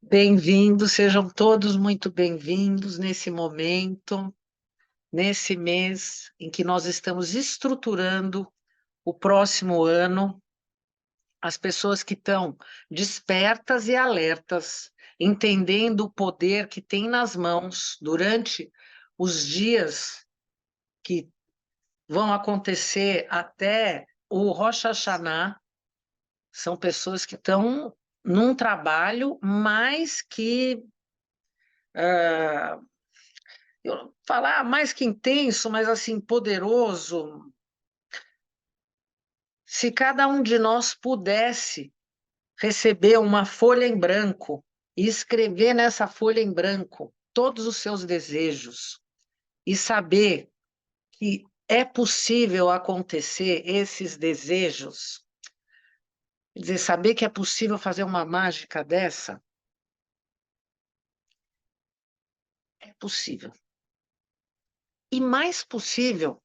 Bem-vindos, sejam todos muito bem-vindos nesse momento, nesse mês em que nós estamos estruturando o próximo ano. As pessoas que estão despertas e alertas, entendendo o poder que tem nas mãos durante os dias que vão acontecer até o Rosh Hashanah, são pessoas que estão num trabalho mais que eu falar mais que intenso, mas assim, poderoso. Se cada um de nós pudesse receber uma folha em branco e escrever nessa folha em branco todos os seus desejos e saber que é possível acontecer esses desejos, quer dizer, saber que é possível fazer uma mágica dessa, é possível. E mais possível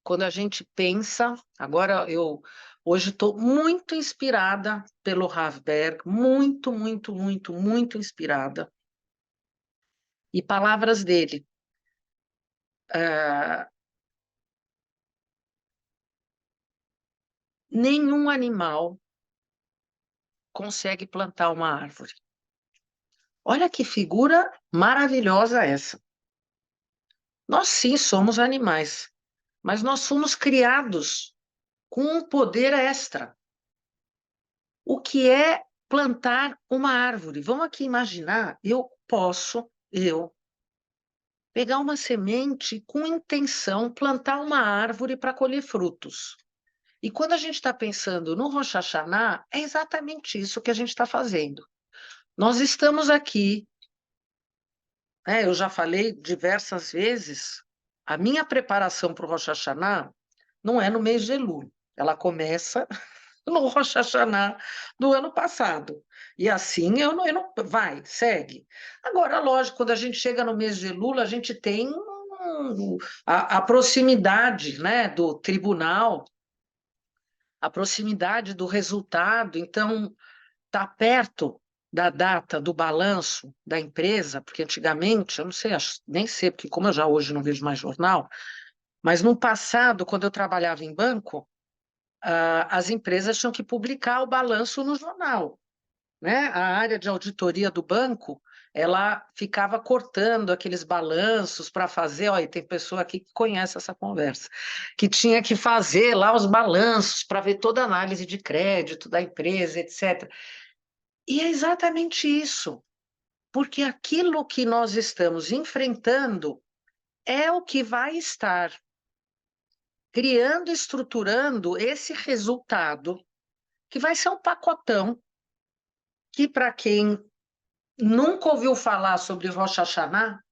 quando a gente pensa, agora eu hoje estou muito inspirada pelo Rav Berg, muito inspirada. E palavras dele. Nenhum animal consegue plantar uma árvore. Olha que figura maravilhosa essa. Nós sim somos animais, mas nós fomos criados com um poder extra. O que é plantar uma árvore? Vamos aqui imaginar, eu pegar uma semente e, com intenção, plantar uma árvore para colher frutos. E quando a gente está pensando no Rosh Hashanah, é exatamente isso que a gente está fazendo. Nós estamos aqui, né, eu já falei diversas vezes, a minha preparação para o Rosh Hashanah não é no mês de Elul, ela começa no Rosh Hashanah do ano passado. E assim vai, segue. Agora, lógico, quando a gente chega no mês de Elul, a gente tem a proximidade, né, do tribunal, a proximidade do resultado, então está perto da data do balanço da empresa, porque antigamente, eu não sei, nem sei, porque como eu já hoje não vejo mais jornal, mas no passado, quando eu trabalhava em banco, as empresas tinham que publicar o balanço no jornal, né? A área de auditoria do banco, ela ficava cortando aqueles balanços para fazer, olha, tem pessoa aqui que conhece essa conversa, que tinha que fazer lá os balanços para ver toda a análise de crédito da empresa, etc. E é exatamente isso, porque aquilo que nós estamos enfrentando é o que vai estar criando, estruturando esse resultado, que vai ser um pacotão, que para quem nunca ouviu falar sobre Rosh Hashanah,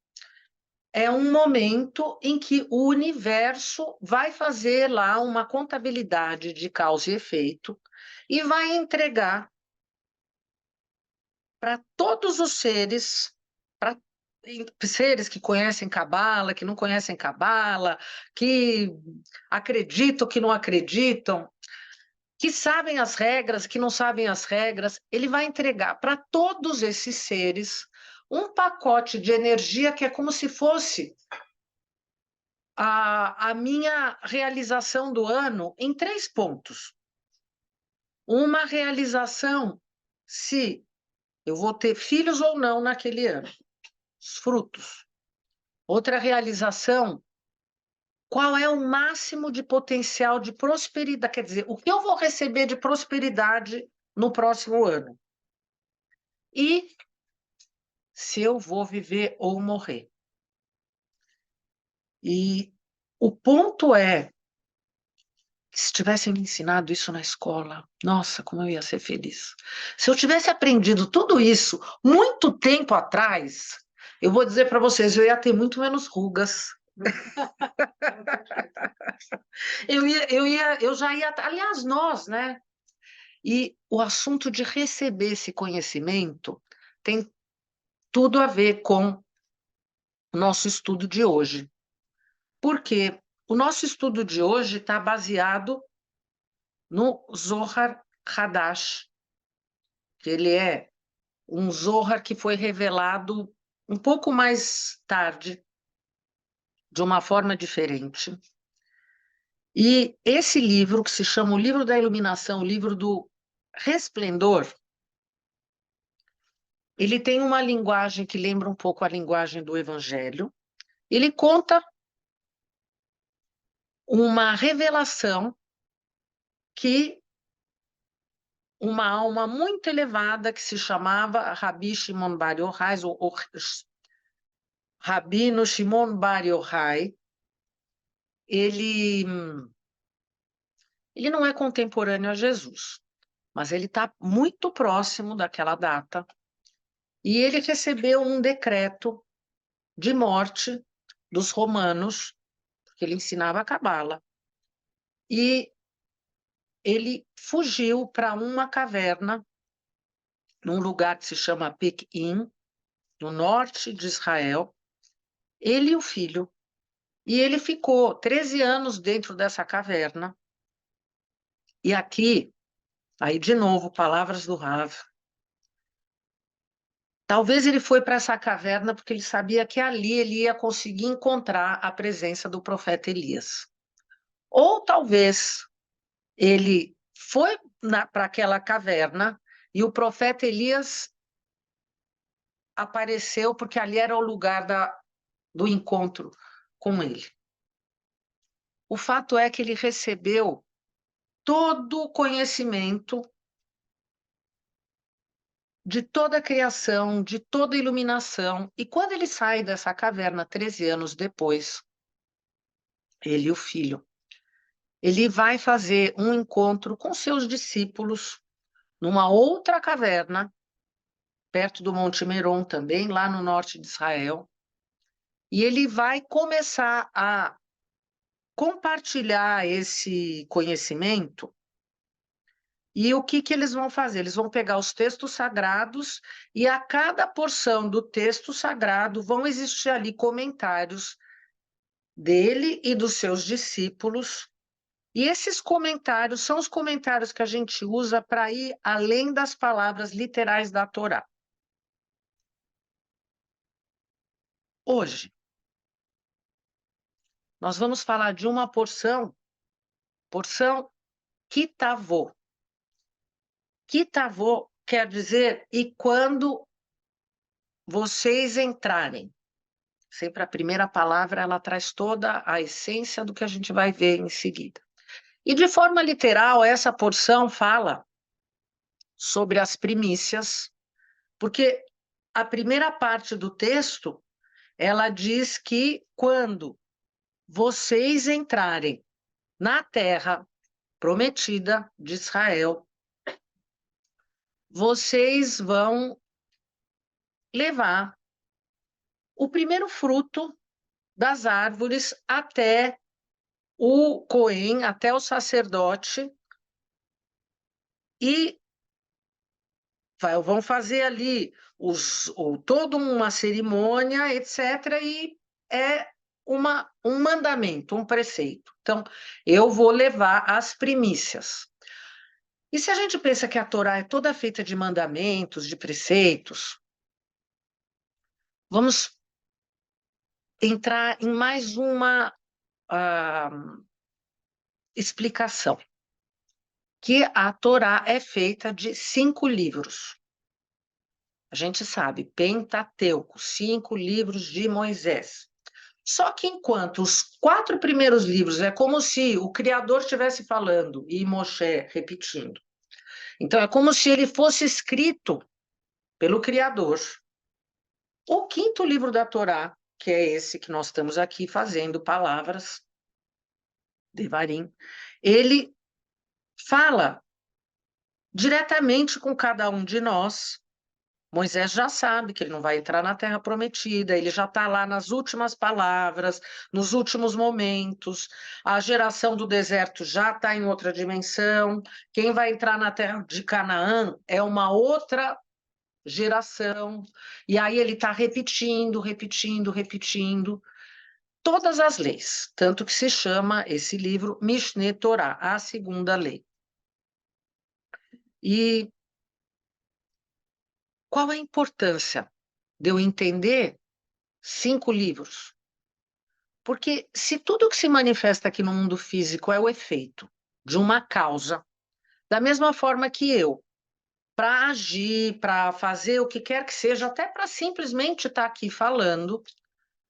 é um momento em que o universo vai fazer lá uma contabilidade de causa e efeito e vai entregar para todos os seres, para seres que conhecem Cabala, que não conhecem Cabala, que acreditam, que não acreditam, que sabem as regras, que não sabem as regras, ele vai entregar para todos esses seres um pacote de energia que é como se fosse a minha realização do ano em 3 pontos. Uma realização se eu vou ter filhos ou não naquele ano, os frutos. Outra realização, qual é o máximo de potencial de prosperidade, quer dizer, o que eu vou receber de prosperidade no próximo ano. E se eu vou viver ou morrer. E o ponto é que se tivessem me ensinado isso na escola, nossa, como eu ia ser feliz. Se eu tivesse aprendido tudo isso muito tempo atrás, eu vou dizer para vocês, eu ia ter muito menos rugas. Eu já ia, aliás, nós, né? E o assunto de receber esse conhecimento tem tudo a ver com o nosso estudo de hoje. Porque o nosso estudo de hoje está baseado no Zohar Hadash, que ele é um Zohar que foi revelado um pouco mais tarde, de uma forma diferente. E esse livro, que se chama O Livro da Iluminação, o livro do Resplendor, ele tem uma linguagem que lembra um pouco a linguagem do Evangelho. Ele conta uma revelação que uma alma muito elevada que se chamava Rabi Shimon Bar Yochai, ou Rabino Shimon Bar Yochai, ele não é contemporâneo a Jesus, mas ele está muito próximo daquela data, e ele recebeu um decreto de morte dos romanos, porque ele ensinava a cabala, e ele fugiu para uma caverna, num lugar que se chama Pequim, no norte de Israel, ele e o filho. E ele ficou 13 anos dentro dessa caverna. E aqui, aí de novo, palavras do Rav. Talvez ele foi para essa caverna porque ele sabia que ali ele ia conseguir encontrar a presença do profeta Elias. Ou talvez ele foi para aquela caverna e o profeta Elias apareceu porque ali era o lugar do encontro com ele. O fato é que ele recebeu todo o conhecimento de toda a criação, de toda a iluminação. E quando ele sai dessa caverna, 13 anos depois, ele e o filho, ele vai fazer um encontro com seus discípulos numa outra caverna, perto do Monte Meron também, lá no norte de Israel. E ele vai começar a compartilhar esse conhecimento. E o que eles vão fazer? Eles vão pegar os textos sagrados e a cada porção do texto sagrado vão existir ali comentários dele e dos seus discípulos. E esses comentários são os comentários que a gente usa para ir além das palavras literais da Torá. Hoje, nós vamos falar de uma porção Kitavô. Kitavô quer dizer e quando vocês entrarem. Sempre a primeira palavra, ela traz toda a essência do que a gente vai ver em seguida. E de forma literal, essa porção fala sobre as primícias, porque a primeira parte do texto, ela diz que quando vocês entrarem na terra prometida de Israel, vocês vão levar o primeiro fruto das árvores até o Cohen, até o sacerdote, e vão fazer ali toda uma cerimônia, etc., e é um mandamento, um preceito. Então, eu vou levar as primícias. E se a gente pensa que a Torá é toda feita de mandamentos, de preceitos, vamos entrar em mais uma explicação, que a Torá é feita de 5 livros. A gente sabe, Pentateuco, 5 livros de Moisés. Só que enquanto os 4 primeiros livros é como se o Criador estivesse falando e Moshe repetindo. Então, é como se ele fosse escrito pelo Criador. O 5º livro da Torá, que é esse que nós estamos aqui fazendo, palavras, Devarim, ele fala diretamente com cada um de nós. Moisés já sabe que ele não vai entrar na Terra Prometida, ele já está lá nas últimas palavras, nos últimos momentos. A geração do deserto já está em outra dimensão. Quem vai entrar na Terra de Canaã é uma outra geração. E aí ele está repetindo, repetindo, repetindo todas as leis. Tanto que se chama esse livro Mishneh Torah, a segunda lei. E Qual a importância de eu entender 5 livros? Porque se tudo que se manifesta aqui no mundo físico é o efeito de uma causa, da mesma forma que eu, para agir, para fazer o que quer que seja, até para simplesmente estar aqui falando,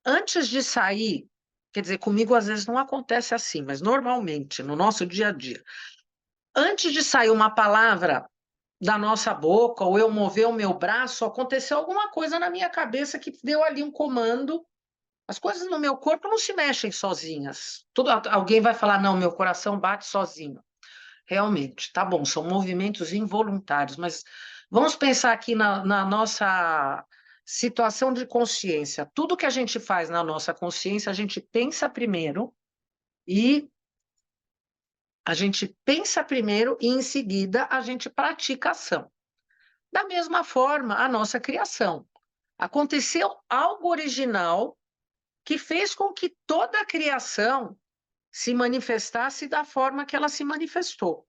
antes de sair, quer dizer, comigo às vezes não acontece assim, mas normalmente, no nosso dia a dia, antes de sair uma palavra da nossa boca, ou eu mover o meu braço, aconteceu alguma coisa na minha cabeça que deu ali um comando. As coisas no meu corpo não se mexem sozinhas. Alguém vai falar, não, meu coração bate sozinho. Realmente, tá bom, são movimentos involuntários, mas vamos pensar aqui na nossa situação de consciência. Tudo que a gente faz na nossa consciência, a gente pensa primeiro e em seguida a gente pratica a ação. Da mesma forma, a nossa criação. Aconteceu algo original que fez com que toda a criação se manifestasse da forma que ela se manifestou.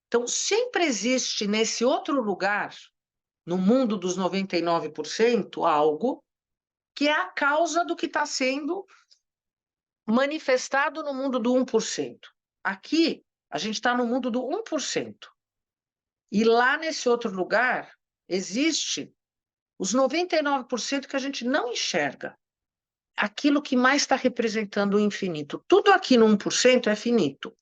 Então, sempre existe nesse outro lugar, no mundo dos 99%, algo que é a causa do que está sendo manifestado no mundo do 1%. Aqui, a gente está no mundo do 1%. E lá nesse outro lugar, existe os 99% que a gente não enxerga. Aquilo que mais está representando o infinito. Tudo aqui no 1% é finito.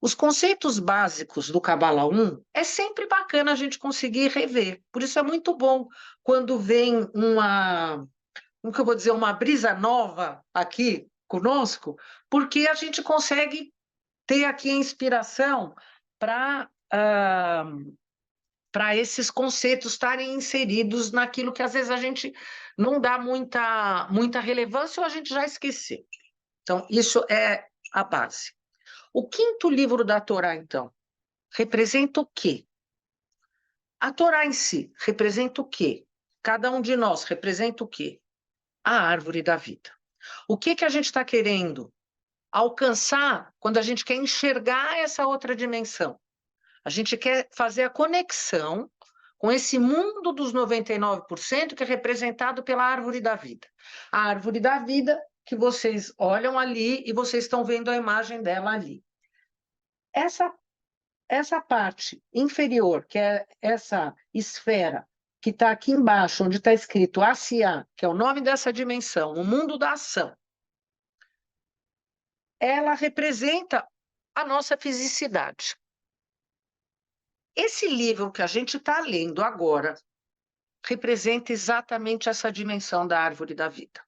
Os conceitos básicos do Cabala 1 é sempre bacana a gente conseguir rever. Por isso é muito bom quando vem como que eu vou dizer, uma brisa nova aqui conosco, porque a gente consegue ter aqui a inspiração para para esses conceitos estarem inseridos naquilo que às vezes a gente não dá muita relevância ou a gente já esqueceu. Então, isso é a base. O quinto livro da Torá, então, representa o quê? A Torá em si representa o quê? Cada um de nós representa o quê? A árvore da vida. O que que a gente está querendo alcançar quando a gente quer enxergar essa outra dimensão? A gente quer fazer a conexão com esse mundo dos 99% que é representado pela árvore da vida. A árvore da vida que vocês olham ali e vocês estão vendo a imagem dela ali. Essa parte inferior, que é essa esfera que está aqui embaixo, onde está escrito Asiá, que é o nome dessa dimensão, o mundo da ação, ela representa a nossa fisicidade. Esse livro que a gente está lendo agora representa exatamente essa dimensão da árvore da vida.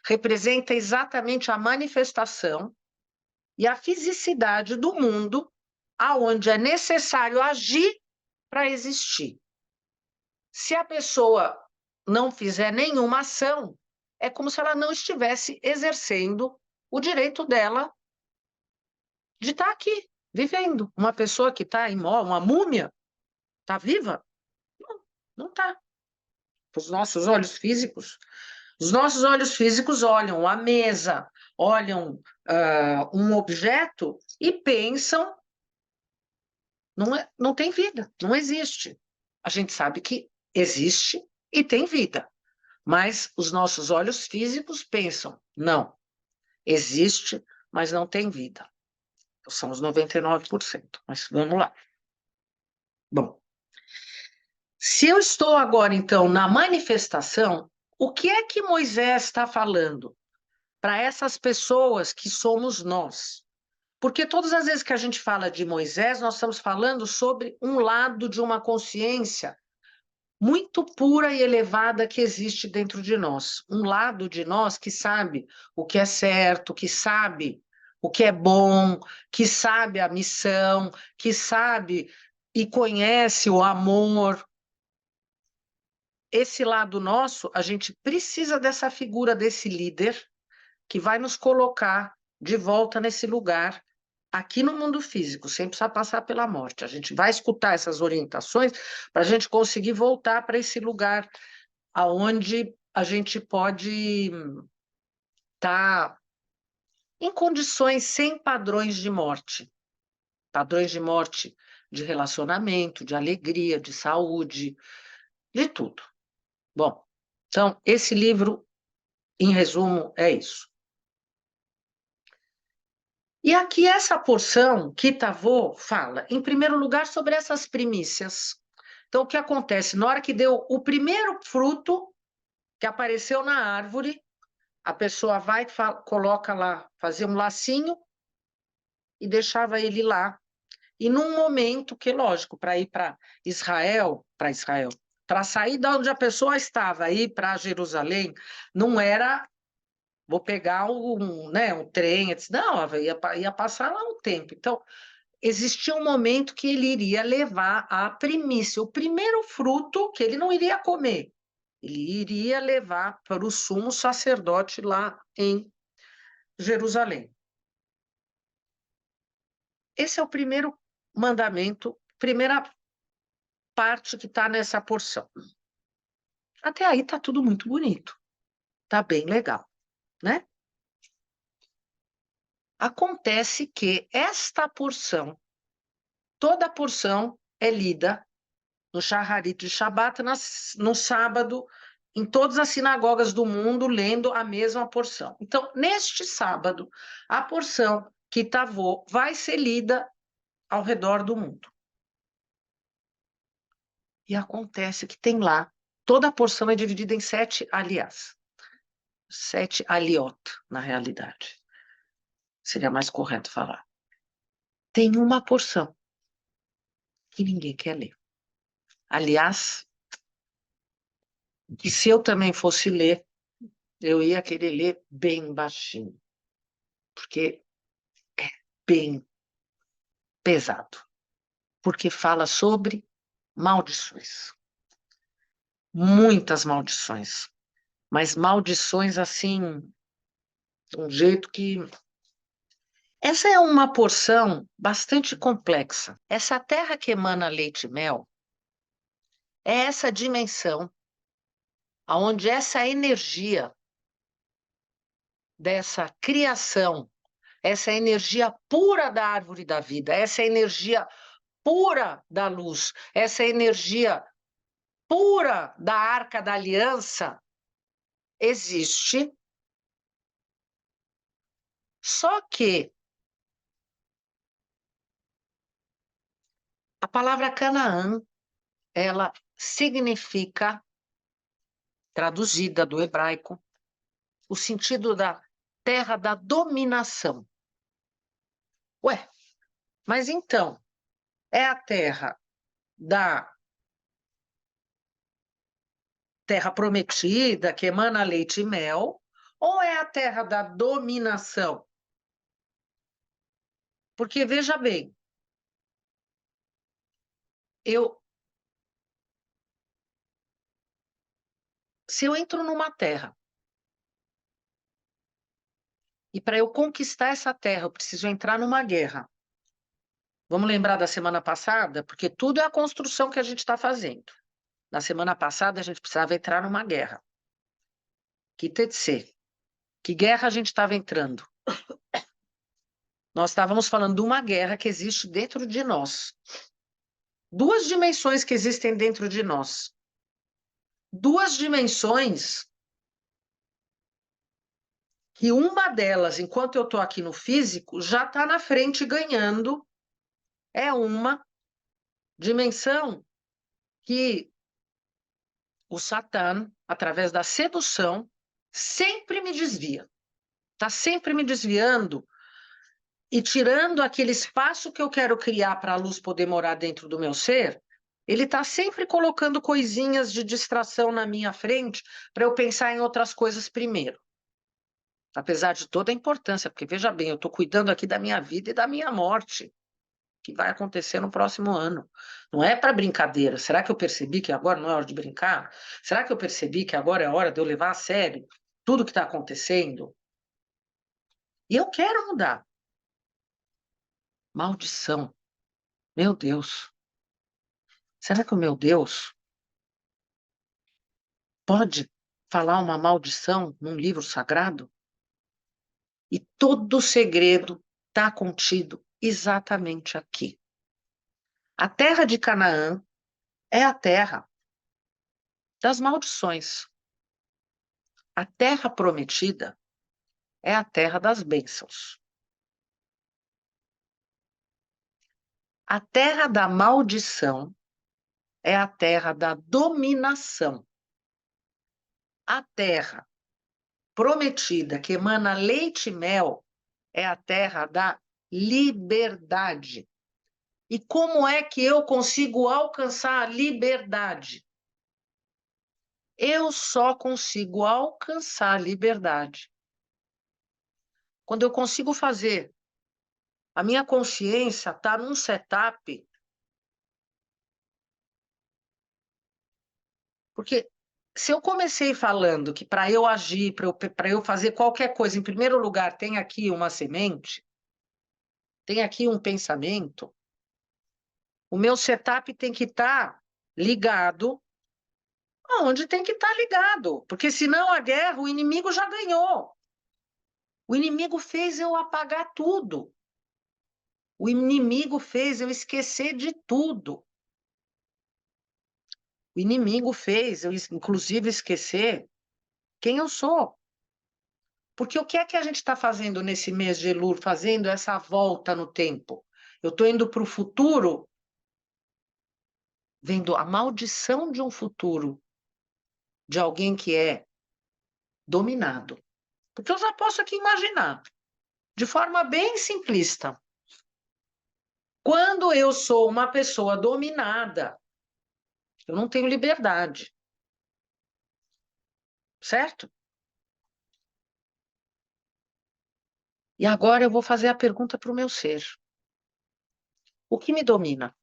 Representa exatamente a manifestação e a fisicidade do mundo aonde é necessário agir para existir. Se a pessoa não fizer nenhuma ação, é como se ela não estivesse exercendo o direito dela de estar aqui, vivendo. Uma pessoa que está imóvel, uma múmia, está viva? Não está. Os nossos olhos físicos olham a mesa, olham um objeto e pensam, não tem vida, não existe. A gente sabe que existe e tem vida. Mas os nossos olhos físicos pensam, não, existe, mas não tem vida. São os 99%, mas vamos lá. Bom, se eu estou agora, então, na manifestação, o que é que Moisés está falando para essas pessoas que somos nós? Porque todas as vezes que a gente fala de Moisés, nós estamos falando sobre um lado de uma consciência muito pura e elevada que existe dentro de nós. Um lado de nós que sabe o que é certo, que sabe o que é bom, que sabe a missão, que sabe e conhece o amor. Esse lado nosso, a gente precisa dessa figura desse líder que vai nos colocar de volta nesse lugar aqui no mundo físico, sem precisar passar pela morte. A gente vai escutar essas orientações para a gente conseguir voltar para esse lugar aonde a gente pode estar em condições sem padrões de morte de relacionamento, de alegria, de saúde, de tudo. Bom, então, esse livro, em resumo, é isso. E aqui essa porção, Kitavô, fala, em primeiro lugar, sobre essas primícias. Então, o que acontece? Na hora que deu o primeiro fruto que apareceu na árvore, a pessoa vai, coloca lá, fazia um lacinho e deixava ele lá. E num momento que, lógico, para ir Israel, para sair de onde a pessoa estava, ir para Jerusalém, não era, vou pegar um trem, não, ia passar lá um tempo. Então, existia um momento que ele iria levar a primícia, o primeiro fruto que ele não iria comer. Ele iria levar para o sumo sacerdote lá em Jerusalém. Esse é o primeiro mandamento, primeira parte que está nessa porção. Até aí está tudo muito bonito, está bem legal, né? Acontece que esta porção, toda a porção é lida no Shacharit de Shabbat, no sábado, em todas as sinagogas do mundo, lendo a mesma porção. Então, neste sábado, a porção Kitavô vai ser lida ao redor do mundo. E acontece que tem lá, toda a porção é dividida em 7 aliás. 7 aliot, na realidade. Seria mais correto falar. Tem uma porção que ninguém quer ler. Aliás, que se eu também fosse ler, eu ia querer ler bem baixinho, porque é bem pesado. Porque fala sobre maldições. Muitas maldições. Mas maldições assim, de um jeito que. Essa é uma porção bastante complexa. Essa terra que emana leite e mel é essa dimensão onde essa energia dessa criação, essa energia pura da árvore da vida, essa energia pura da luz, essa energia pura da arca da aliança existe. Só que a palavra Canaã, ela significa, traduzida do hebraico, o sentido da terra da dominação. Ué, mas então, é a terra da terra prometida, que emana leite e mel, ou é a terra da dominação? Porque, veja bem, se eu entro numa terra e para eu conquistar essa terra eu preciso entrar numa guerra. Vamos lembrar da semana passada? Porque tudo é a construção que a gente está fazendo. Na semana passada a gente precisava entrar numa guerra. Que TTC? Que guerra a gente estava entrando? Nós estávamos falando de uma guerra que existe dentro de nós. Duas dimensões que existem dentro de nós. Duas dimensões que uma delas, enquanto eu estou aqui no físico, já está na frente ganhando. É uma dimensão que o Satã, através da sedução, sempre me desvia. Está sempre me desviando e tirando aquele espaço que eu quero criar para a luz poder morar dentro do meu ser. Ele está sempre colocando coisinhas de distração na minha frente para eu pensar em outras coisas primeiro. Apesar de toda a importância, porque veja bem, eu estou cuidando aqui da minha vida e da minha morte, que vai acontecer no próximo ano. Não é para brincadeira. Será que eu percebi que agora não é hora de brincar? Será que eu percebi que agora é hora de eu levar a sério tudo que está acontecendo? E eu quero mudar. Maldição. Meu Deus. Será que o meu Deus pode falar uma maldição num livro sagrado? E todo o segredo está contido exatamente aqui. A terra de Canaã é a terra das maldições. A terra prometida é a terra das bênçãos. A terra da maldição é a terra da dominação. A terra prometida, que emana leite e mel, é a terra da liberdade. E como é que eu consigo alcançar a liberdade? Eu só consigo alcançar a liberdade quando eu consigo fazer a minha consciência estar num setup. Porque se eu comecei falando que para eu agir, para eu fazer qualquer coisa, em primeiro lugar, tem aqui uma semente, tem aqui um pensamento, o meu setup tem que estar ligado aonde tem que estar ligado, porque senão a guerra, o inimigo já ganhou. O inimigo fez eu apagar tudo. O inimigo fez eu esquecer de tudo. O inimigo fez eu, inclusive, esquecer quem eu sou. Porque o que é que a gente está fazendo nesse mês de Elul, fazendo essa volta no tempo? Eu estou indo para o futuro, vendo a maldição de um futuro, de alguém que é dominado. Porque eu já posso aqui imaginar, de forma bem simplista. Quando eu sou uma pessoa dominada, eu não tenho liberdade. Certo? E agora eu vou fazer a pergunta para o meu ser. O que me domina?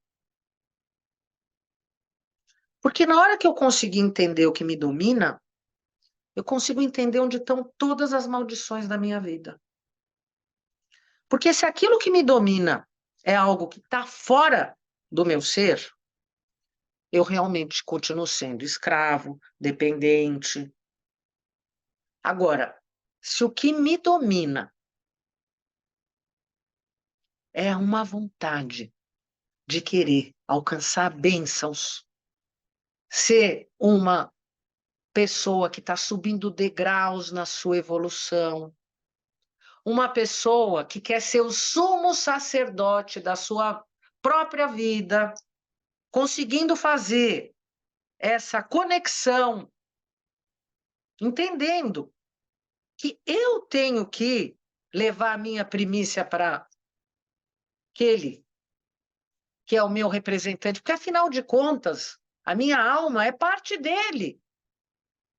Porque na hora que eu conseguir entender o que me domina, eu consigo entender onde estão todas as maldições da minha vida. Porque se aquilo que me domina é algo que está fora do meu ser, eu realmente continuo sendo escravo, dependente. Agora, se o que me domina é uma vontade de querer alcançar bênçãos, ser uma pessoa que está subindo degraus na sua evolução, uma pessoa que quer ser o sumo sacerdote da sua própria vida, conseguindo fazer essa conexão, entendendo que eu tenho que levar a minha primícia para aquele que é o meu representante, porque afinal de contas, a minha alma é parte dele.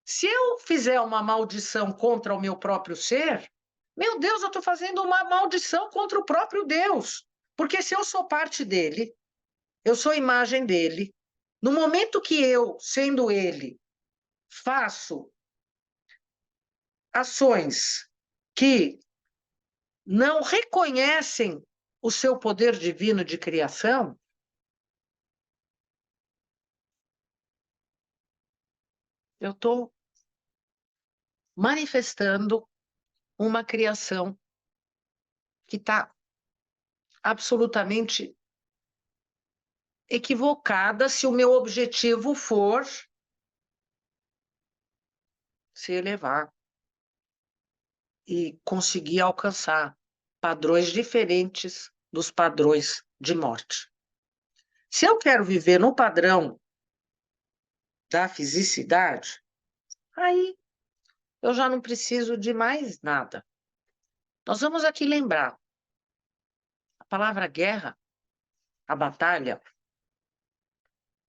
Se eu fizer uma maldição contra o meu próprio ser, meu Deus, eu estou fazendo uma maldição contra o próprio Deus. Porque se eu sou parte dele, eu sou imagem dele, no momento que eu, sendo ele, faço ações que não reconhecem o seu poder divino de criação, eu estou manifestando uma criação que está absolutamente equivocada se o meu objetivo for se elevar e conseguir alcançar padrões diferentes dos padrões de morte. Se eu quero viver no padrão da fisicidade, aí eu já não preciso de mais nada. Nós vamos aqui lembrar, a palavra guerra, a batalha,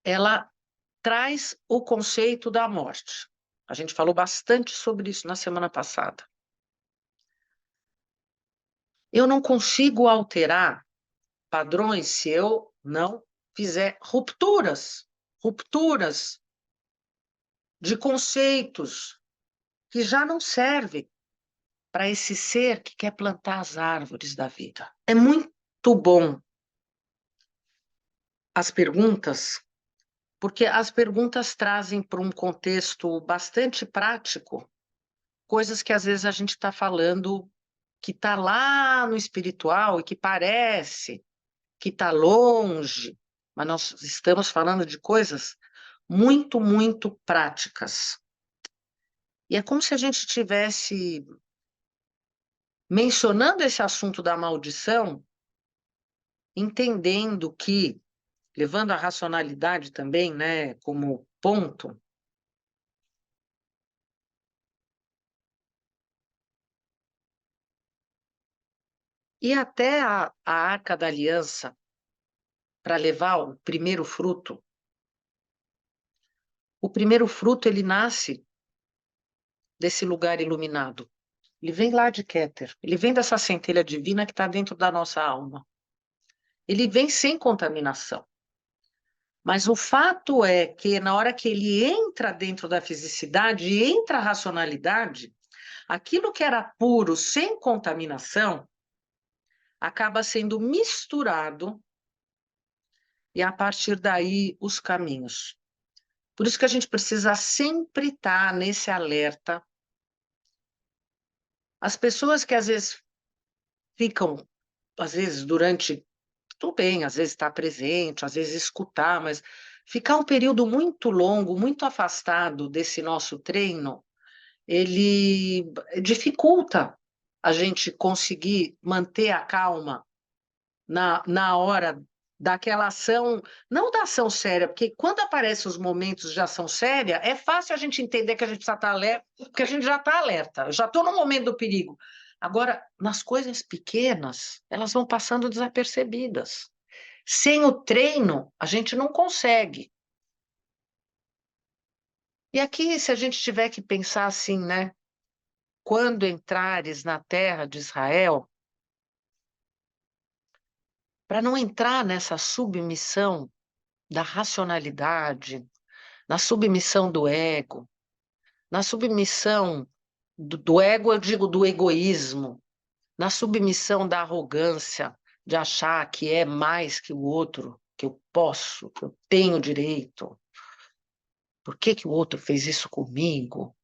ela traz o conceito da morte. A gente falou bastante sobre isso na semana passada. Eu não consigo alterar padrões se eu não fizer rupturas de conceitos que já não servem para esse ser que quer plantar as árvores da vida. É muito bom as perguntas, porque as perguntas trazem para um contexto bastante prático coisas que às vezes a gente está falando que está lá no espiritual e que parece que está longe, mas nós estamos falando de coisas muito, muito práticas. E é como se a gente estivesse mencionando esse assunto da maldição, entendendo que, levando a racionalidade também, né, como ponto, e até a Arca da Aliança, para levar o primeiro fruto ele nasce desse lugar iluminado. Ele vem lá de Keter, ele vem dessa centelha divina que está dentro da nossa alma. Ele vem sem contaminação. Mas o fato é que na hora que ele entra dentro da fisicidade, entra a racionalidade, aquilo que era puro, sem contaminação, acaba sendo misturado e a partir daí os caminhos. Por isso que a gente precisa sempre estar nesse alerta. As pessoas que às vezes ficam, às vezes durante, tudo bem, às vezes estar presente, às vezes escutar, mas ficar um período muito longo, muito afastado desse nosso treino, ele dificulta a gente conseguir manter a calma na hora daquela ação, não da ação séria, porque quando aparecem os momentos de ação séria, é fácil a gente entender que a gente precisa estar alerta, porque a gente já está alerta, eu já estou no momento do perigo. Agora, nas coisas pequenas, elas vão passando desapercebidas. Sem o treino, a gente não consegue. E aqui, se a gente tiver que pensar assim, né? Quando entrares na terra de Israel, para não entrar nessa submissão da racionalidade, na submissão do ego, na submissão do ego, eu digo do egoísmo, na submissão da arrogância, de achar que é mais que o outro, que eu posso, que eu tenho direito. Por que que o outro fez isso comigo?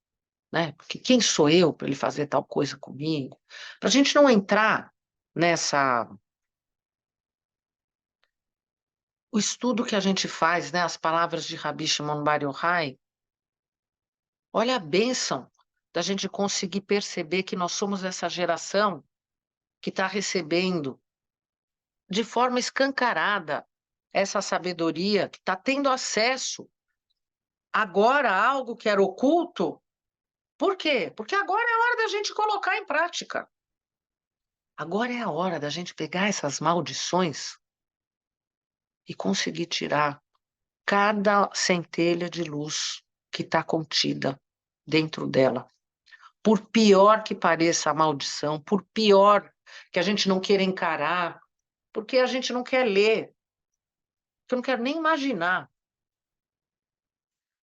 Né? Porque quem sou eu para ele fazer tal coisa comigo? Para a gente não entrar nessa. O estudo que a gente faz, né, as palavras de Rabi Shimon Bar Yochai, olha a bênção da gente conseguir perceber que nós somos essa geração que está recebendo de forma escancarada essa sabedoria, que está tendo acesso agora a algo que era oculto. Por quê? Porque agora é a hora da gente colocar em prática. Agora é a hora da gente pegar essas maldições e conseguir tirar cada centelha de luz que está contida dentro dela. Por pior que pareça a maldição, por pior que a gente não queira encarar, porque a gente não quer ler, porque eu não quero nem imaginar.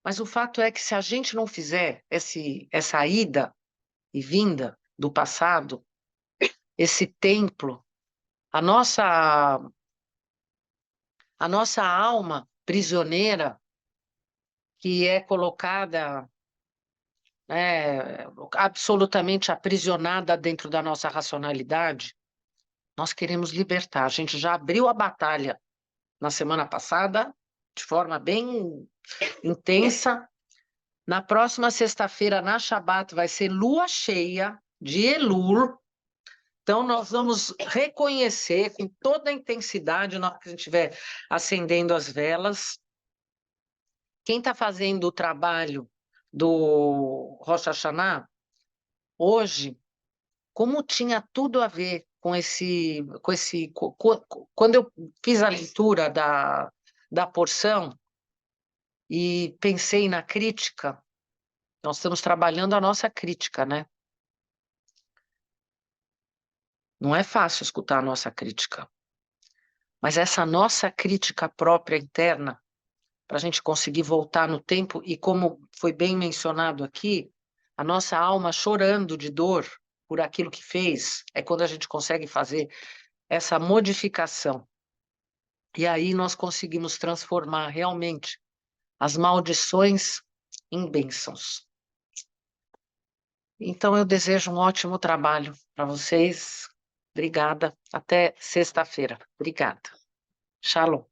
Mas o fato é que se a gente não fizer essa ida e vinda do passado, esse templo, a nossa, a nossa alma prisioneira, que é colocada absolutamente aprisionada dentro da nossa racionalidade, nós queremos libertar. A gente já abriu a batalha na semana passada, de forma bem intensa. Na próxima sexta-feira, na Shabat, vai ser lua cheia de Elul. Então, nós vamos reconhecer com toda a intensidade, na hora que a gente estiver acendendo as velas. Quem está fazendo o trabalho do Rosh Hashanah, hoje, como tinha tudo a ver com quando eu fiz a leitura da porção e pensei na crítica, nós estamos trabalhando a nossa crítica, né? Não é fácil escutar a nossa crítica, mas essa nossa crítica própria interna, para a gente conseguir voltar no tempo, e como foi bem mencionado aqui, a nossa alma chorando de dor por aquilo que fez, é quando a gente consegue fazer essa modificação. E aí nós conseguimos transformar realmente as maldições em bênçãos. Então eu desejo um ótimo trabalho para vocês. Obrigada. Até sexta-feira. Obrigada. Shalom.